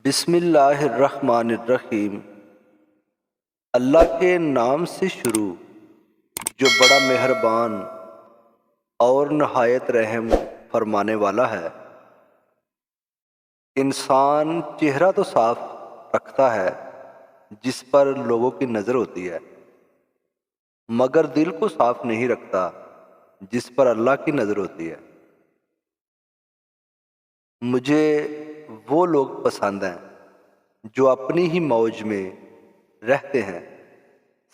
بسم اللہ الرحمن الرحیم۔ اللہ کے نام سے شروع جو بڑا مہربان اور نہایت رحم فرمانے والا ہے۔ انسان چہرہ تو صاف رکھتا ہے جس پر لوگوں کی نظر ہوتی ہے، مگر دل کو صاف نہیں رکھتا جس پر اللہ کی نظر ہوتی ہے۔ مجھے وہ لوگ پسند ہیں جو اپنی ہی موج میں رہتے ہیں،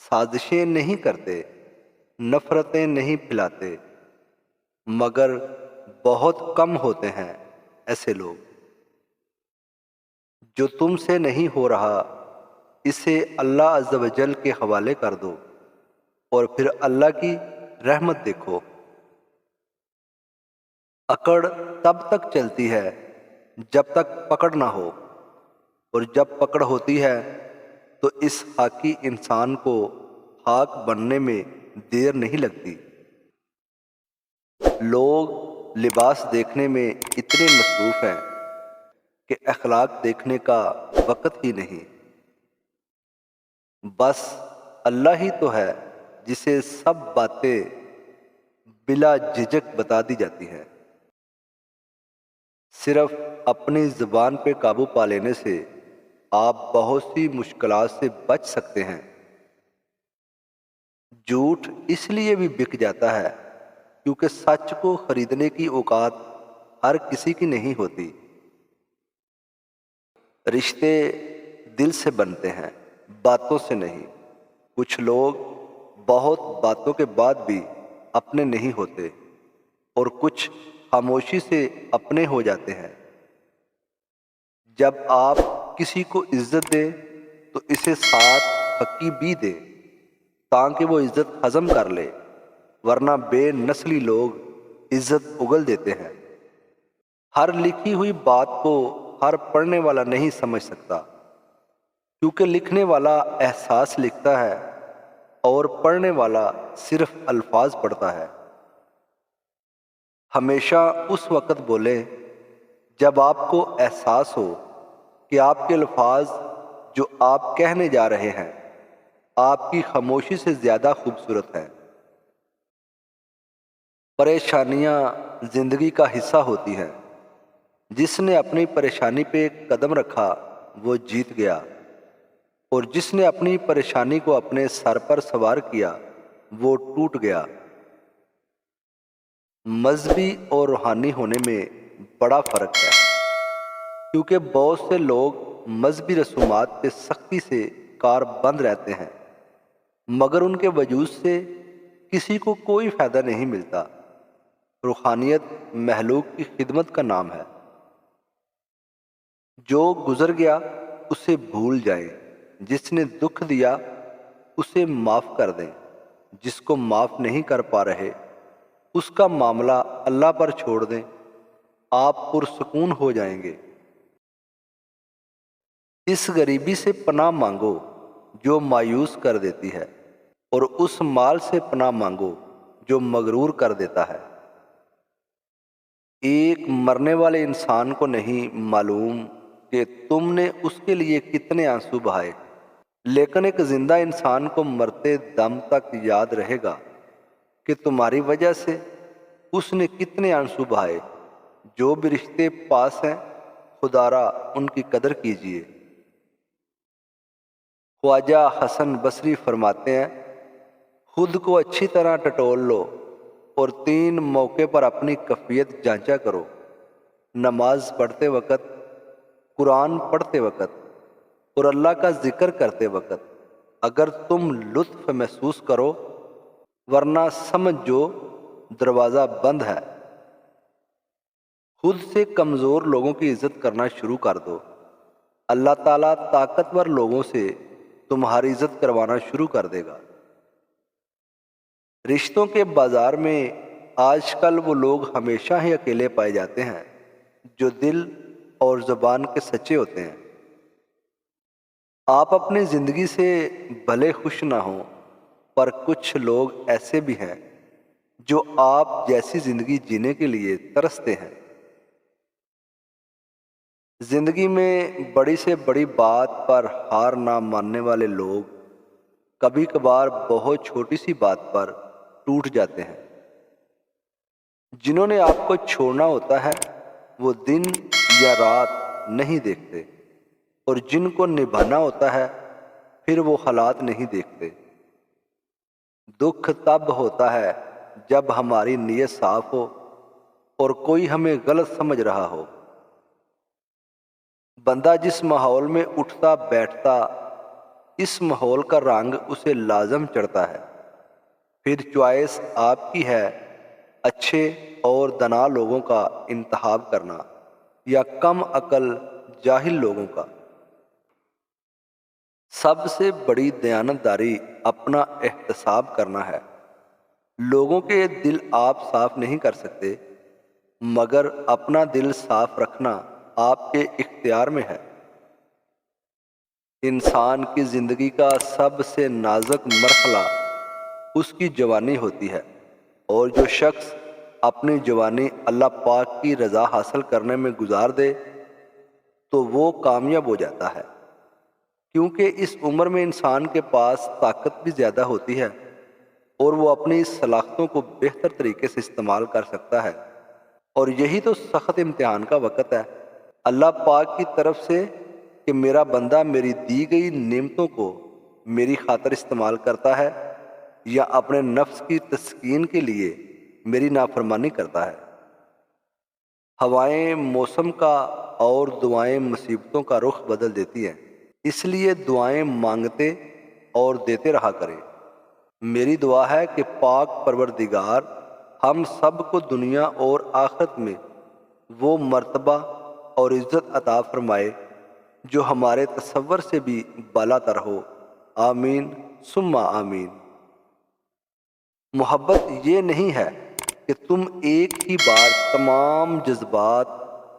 سازشیں نہیں کرتے، نفرتیں نہیں پھیلاتے، مگر بہت کم ہوتے ہیں ایسے لوگ۔ جو تم سے نہیں ہو رہا اسے اللہ عز و جل کے حوالے کر دو اور پھر اللہ کی رحمت دیکھو۔ اکڑ تب تک چلتی ہے جب تک پکڑ نہ ہو، اور جب پکڑ ہوتی ہے تو اس خاکی انسان کو خاک بننے میں دیر نہیں لگتی۔ لوگ لباس دیکھنے میں اتنے مصروف ہیں کہ اخلاق دیکھنے کا وقت ہی نہیں۔ بس اللہ ہی تو ہے جسے سب باتیں بلا جھجک بتا دی جاتی ہیں۔ صرف اپنی زبان پہ قابو پا لینے سے آپ بہت سی مشکلات سے بچ سکتے ہیں۔ جھوٹ اس لیے بھی بک جاتا ہے کیونکہ سچ کو خریدنے کی اوقات ہر کسی کی نہیں ہوتی۔ رشتے دل سے بنتے ہیں، باتوں سے نہیں۔ کچھ لوگ بہت باتوں کے بعد بھی اپنے نہیں ہوتے اور کچھ خاموشی سے اپنے ہو جاتے ہیں۔ جب آپ کسی کو عزت دیں تو اسے ساتھ پکی بھی دیں تاکہ وہ عزت ہضم کر لے، ورنہ بے نسلی لوگ عزت اگل دیتے ہیں۔ ہر لکھی ہوئی بات کو ہر پڑھنے والا نہیں سمجھ سکتا، کیونکہ لکھنے والا احساس لکھتا ہے اور پڑھنے والا صرف الفاظ پڑھتا ہے۔ ہمیشہ اس وقت بولیں جب آپ کو احساس ہو کہ آپ کے الفاظ جو آپ کہنے جا رہے ہیں آپ کی خاموشی سے زیادہ خوبصورت ہیں۔ پریشانیاں زندگی کا حصہ ہوتی ہیں۔ جس نے اپنی پریشانی پہ قدم رکھا وہ جیت گیا، اور جس نے اپنی پریشانی کو اپنے سر پر سوار کیا وہ ٹوٹ گیا۔ مذہبی اور روحانی ہونے میں بڑا فرق ہے، کیونکہ بہت سے لوگ مذہبی رسومات پہ سختی سے کار بند رہتے ہیں، مگر ان کے وجود سے کسی کو کوئی فائدہ نہیں ملتا۔ روحانیت مخلوق کی خدمت کا نام ہے۔ جو گزر گیا اسے بھول جائیں، جس نے دکھ دیا اسے معاف کر دیں، جس کو معاف نہیں کر پا رہے اس کا معاملہ اللہ پر چھوڑ دیں، آپ پرسکون ہو جائیں گے۔ اس غریبی سے پناہ مانگو جو مایوس کر دیتی ہے، اور اس مال سے پناہ مانگو جو مغرور کر دیتا ہے۔ ایک مرنے والے انسان کو نہیں معلوم کہ تم نے اس کے لیے کتنے آنسو بہائے، لیکن ایک زندہ انسان کو مرتے دم تک یاد رہے گا کہ تمہاری وجہ سے اس نے کتنے آنسو بہائے۔ جو بھی رشتے پاس ہیں خدارا ان کی قدر کیجیے۔ خواجہ حسن بصری فرماتے ہیں، خود کو اچھی طرح ٹٹول لو اور 3 موقع پر اپنی کیفیت جانچا کرو: نماز پڑھتے وقت، قرآن پڑھتے وقت اور اللہ کا ذکر کرتے وقت۔ اگر تم لطف محسوس کرو، ورنہ سمجھ جو دروازہ بند ہے۔ خود سے کمزور لوگوں کی عزت کرنا شروع کر دو، اللہ تعالیٰ طاقتور لوگوں سے تمہاری عزت کروانا شروع کر دے گا۔ رشتوں کے بازار میں آج کل وہ لوگ ہمیشہ ہی اکیلے پائے جاتے ہیں جو دل اور زبان کے سچے ہوتے ہیں۔ آپ اپنی زندگی سے بھلے خوش نہ ہوں، پر کچھ لوگ ایسے بھی ہیں جو آپ جیسی زندگی جینے کے لیے ترستے ہیں۔ زندگی میں بڑی سے بڑی بات پر ہار نہ ماننے والے لوگ کبھی کبھار بہت چھوٹی سی بات پر ٹوٹ جاتے ہیں۔ جنہوں نے آپ کو چھوڑنا ہوتا ہے وہ دن یا رات نہیں دیکھتے، اور جن کو نبھانا ہوتا ہے پھر وہ حالات نہیں دیکھتے۔ دکھ تب ہوتا ہے جب ہماری نیت صاف ہو اور کوئی ہمیں غلط سمجھ رہا ہو۔ بندہ جس ماحول میں اٹھتا بیٹھتا، اس ماحول کا رنگ اسے لازم چڑھتا ہے۔ پھر چوائس آپ کی ہے، اچھے اور دانا لوگوں کا انتخاب کرنا یا کم عقل جاہل لوگوں کا۔ سب سے بڑی دیانتداری اپنا احتساب کرنا ہے۔ لوگوں کے دل آپ صاف نہیں کر سکتے، مگر اپنا دل صاف رکھنا آپ کے اختیار میں ہے۔ انسان کی زندگی کا سب سے نازک مرحلہ اس کی جوانی ہوتی ہے، اور جو شخص اپنی جوانی اللہ پاک کی رضا حاصل کرنے میں گزار دے تو وہ کامیاب ہو جاتا ہے، کیونکہ اس عمر میں انسان کے پاس طاقت بھی زیادہ ہوتی ہے اور وہ اپنی صلاحیتوں کو بہتر طریقے سے استعمال کر سکتا ہے۔ اور یہی تو سخت امتحان کا وقت ہے، اللہ پاک کی طرف سے، کہ میرا بندہ میری دی گئی نعمتوں کو میری خاطر استعمال کرتا ہے یا اپنے نفس کی تسکین کے لیے میری نافرمانی کرتا ہے۔ ہوائیں موسم کا اور دعائیں مصیبتوں کا رخ بدل دیتی ہیں، اس لیے دعائیں مانگتے اور دیتے رہا کریں۔ میری دعا ہے کہ پاک پروردگار ہم سب کو دنیا اور آخرت میں وہ مرتبہ اور عزت عطا فرمائے جو ہمارے تصور سے بھی بالا تر ہو۔ آمین ثم آمین۔ محبت یہ نہیں ہے کہ تم ایک ہی بار تمام جذبات،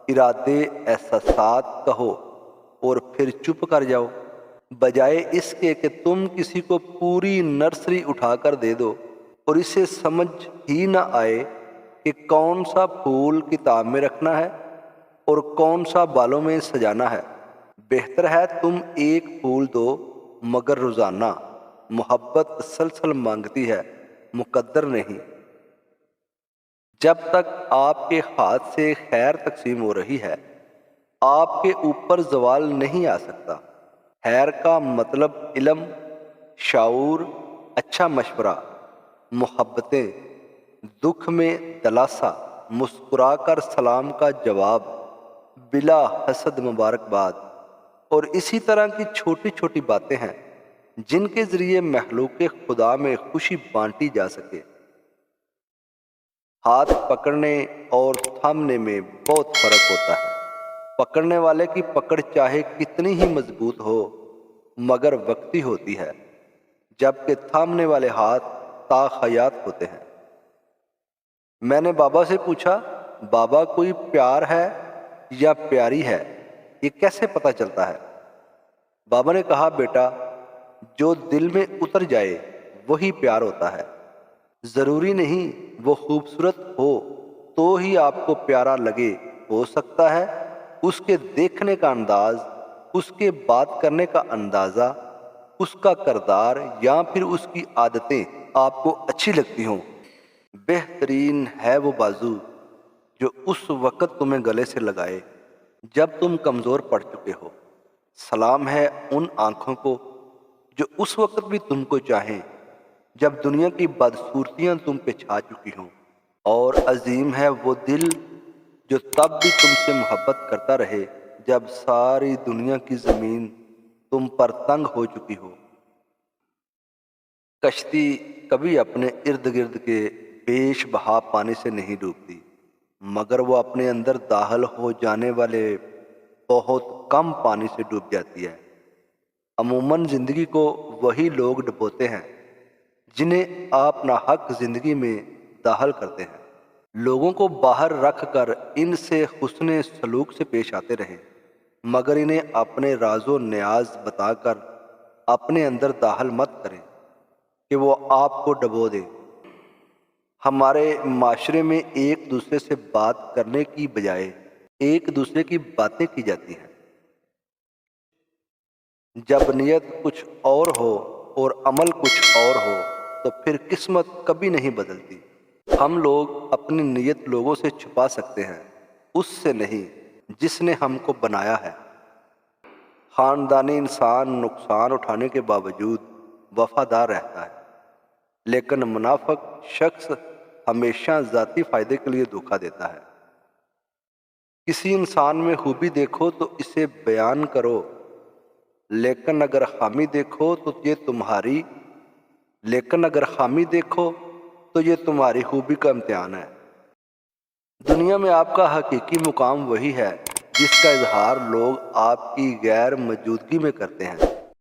ارادے، احساسات کہو اور پھر چپ کر جاؤ، بجائے اس کے کہ تم کسی کو پوری نرسری اٹھا کر دے دو اور اسے سمجھ ہی نہ آئے کہ کون سا پھول کتاب میں رکھنا ہے اور کون سا بالوں میں سجانا ہے۔ بہتر ہے تم ایک پھول دو مگر روزانہ۔ محبت تسلسل مانگتی ہے، مقدر نہیں۔ جب تک آپ کے ہاتھ سے خیر تقسیم ہو رہی ہے آپ کے اوپر زوال نہیں آ سکتا۔ خیر کا مطلب علم، شعور، اچھا مشورہ، محبتیں، دکھ میں دلاسا، مسکرا کر سلام کا جواب، بلا حسد مبارکباد، اور اسی طرح کی چھوٹی چھوٹی باتیں ہیں جن کے ذریعے مخلوق خدا میں خوشی بانٹی جا سکے۔ ہاتھ پکڑنے اور تھامنے میں بہت فرق ہوتا ہے۔ پکڑنے والے کی پکڑ چاہے کتنی ہی مضبوط ہو مگر وقتی ہوتی ہے، جبکہ تھامنے والے ہاتھ تا حیات ہوتے ہیں۔ میں نے بابا سے پوچھا، بابا کوئی پیار ہے یا پیاری ہے، یہ کیسے پتہ چلتا ہے؟ بابا نے کہا، بیٹا جو دل میں اتر جائے وہی پیار ہوتا ہے۔ ضروری نہیں وہ خوبصورت ہو تو ہی آپ کو پیارا لگے، ہو سکتا ہے اس کے دیکھنے کا انداز، اس کے بات کرنے کا اندازہ، اس کا کردار یا پھر اس کی عادتیں آپ کو اچھی لگتی ہوں۔ بہترین ہے وہ بازو جو اس وقت تمہیں گلے سے لگائے جب تم کمزور پڑ چکے ہو۔ سلام ہے ان آنکھوں کو جو اس وقت بھی تم کو چاہیں جب دنیا کی بدصورتیاں تم پہ چھا چکی ہوں، اور عظیم ہے وہ دل جو تب بھی تم سے محبت کرتا رہے جب ساری دنیا کی زمین تم پر تنگ ہو چکی ہو۔ کشتی کبھی اپنے ارد گرد کے بیش بہا پانی سے نہیں ڈوبتی، مگر وہ اپنے اندر داخل ہو جانے والے بہت کم پانی سے ڈوب جاتی ہے۔ عموماً زندگی کو وہی لوگ ڈبوتے ہیں جنہیں آپ ناحق زندگی میں داخل کرتے ہیں۔ لوگوں کو باہر رکھ کر ان سے حسن سلوک سے پیش آتے رہیں، مگر انہیں اپنے راز و نیاز بتا کر اپنے اندر داخل مت کریں کہ وہ آپ کو ڈبو دے۔ ہمارے معاشرے میں ایک دوسرے سے بات کرنے کی بجائے ایک دوسرے کی باتیں کی جاتی ہیں۔ جب نیت کچھ اور ہو اور عمل کچھ اور ہو تو پھر قسمت کبھی نہیں بدلتی۔ ہم لوگ اپنی نیت لوگوں سے چھپا سکتے ہیں، اس سے نہیں جس نے ہم کو بنایا ہے۔ خاندانی انسان نقصان اٹھانے کے باوجود وفادار رہتا ہے، لیکن منافق شخص ہمیشہ ذاتی فائدے کے لیے دھوکہ دیتا ہے۔ کسی انسان میں خوبی دیکھو تو اسے بیان کرو، لیکن اگر خامی دیکھو تو یہ تمہاری خوبی کا امتحان ہے۔ دنیا میں آپ کا حقیقی مقام وہی ہے جس کا اظہار لوگ آپ کی غیر موجودگی میں کرتے ہیں۔